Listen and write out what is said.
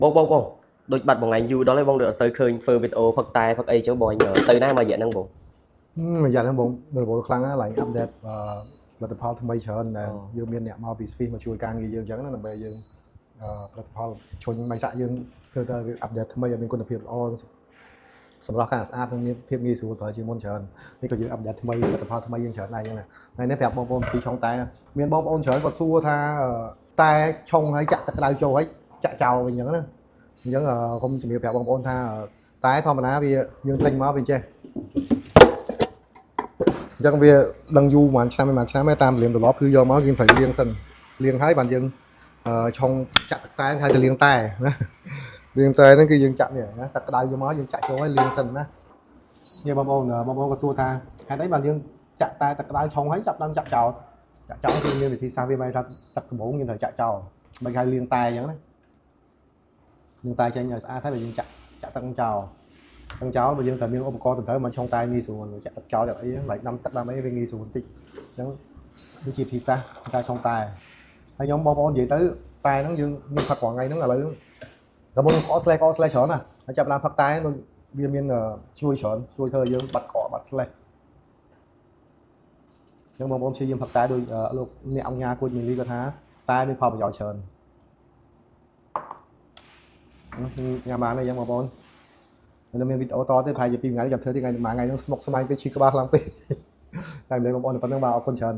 Bông đôi bật một ngày dù đó lấy bông được sơi khơi phơi video phật tai phật ấy chỗ bòi nhờ từ nay mà dạy năng bông មិនយ៉ាងហ្នឹងបងខ្លាំងណាស់ឡើងអាប់ដេតលទ្ធផលថ្មីច្រើនដែលយើងមានអ្នកមកពី Swiss មកជួយការងារយើងអញ្ចឹងណាដើម្បីយើងផលិតផលឈុញមិនសាក់យើងធ្វើតែវាអាប់ដេតថ្មីឲ្យមានគុណភាពល្អសម្រាប់ការស្អាតនិងមានភាពងាយស្រួលប្រើជាងមុនច្រើននេះក៏យើងអាប់ដេតថ្មីផលិតផលថ្មីយើងច្រើនដែរអញ្ចឹងណាហើយនេះប្រាប់បងប្អូនទីឆុងតែមានបងប្អូនច្រើនគាត់សួរថាតែឆុងហើយចាក់ទឹកក្តៅចូលហើយចាក់ចោលវិញអញ្ចឹងណាអញ្ចឹងខ្ញុំជំរាបប្រាប់បងប្អូនថាតែធម្មតាវាយើងទិញមកវាចេះ អញ្ចឹងវាដឹងយូរមួយឆ្នាំឯតាមលៀងត្រឡប់គឺយកមកយើងត្រូវលាងសិនលាងហើយបានយើងឆុងចាក់ទឹកតែហើយទៅលាងតែណាលាងតែហ្នឹងគឺយើងចាក់នេះណាទឹកក្តៅយកមកយើងចាក់ចូលហើយលាងសិនណានេះបងប្អូនក៏សួរថាហេតុអីបានយើងចាក់តែទឹកក្តៅឆុងហើយចាប់ដើមចាក់ចោលគឺមានវិធីសាស្ត្រវាបែរថាទឹកដំបូងយើងត្រូវចាក់ចោលមិនឲ្យលាងតែអញ្ចឹងណាលាងតែចេញឲ្យស្អាតហើយបើយើងចាក់ទឹកចោល ទាំងចោលបើយើងតែមានឧបករណ៍ទៅមកឆុងតែងាយស្រួលចាក់ទឹកចោលអីហ្នឹងដាំទឹកដាំអីវាងាយស្រួលបន្តិចអញ្ចឹងនេះជាវិធីសាស្ត្រការឆុងតែហើយខ្ញុំបងប្អូននិយាយទៅតែហ្នឹងយើងផឹករាល់ថ្ងៃហ្នឹងឥឡូវតែមុនអត់ slash ច្រើនណាហើយចាប់ឡើងផឹកតែវាមានជួយច្រើនជួយធ្វើឲ្យយើងបាត់កកបាត់ slash អញ្ចឹងបងប្អូនព្យាយាមផឹកតែដោយលោកអ្នកអង្គការគួចមីលីគាត់ថាតែមានផលប្រយោជន៍ច្រើនញ៉ាំបានហើយអញ្ចឹងបងប្អូន នៅមានវីដេអូតទៅប្រហែលជា2ថ្ងៃចាំធ្វើទីថ្ងៃមួយថ្ងៃហ្នឹងស្មុកស្មាញពេកឈឺក្បាលខ្លាំងពេកតែលេងបងប្អូនប៉ុណ្្នឹងបាទអរគុណច្រើន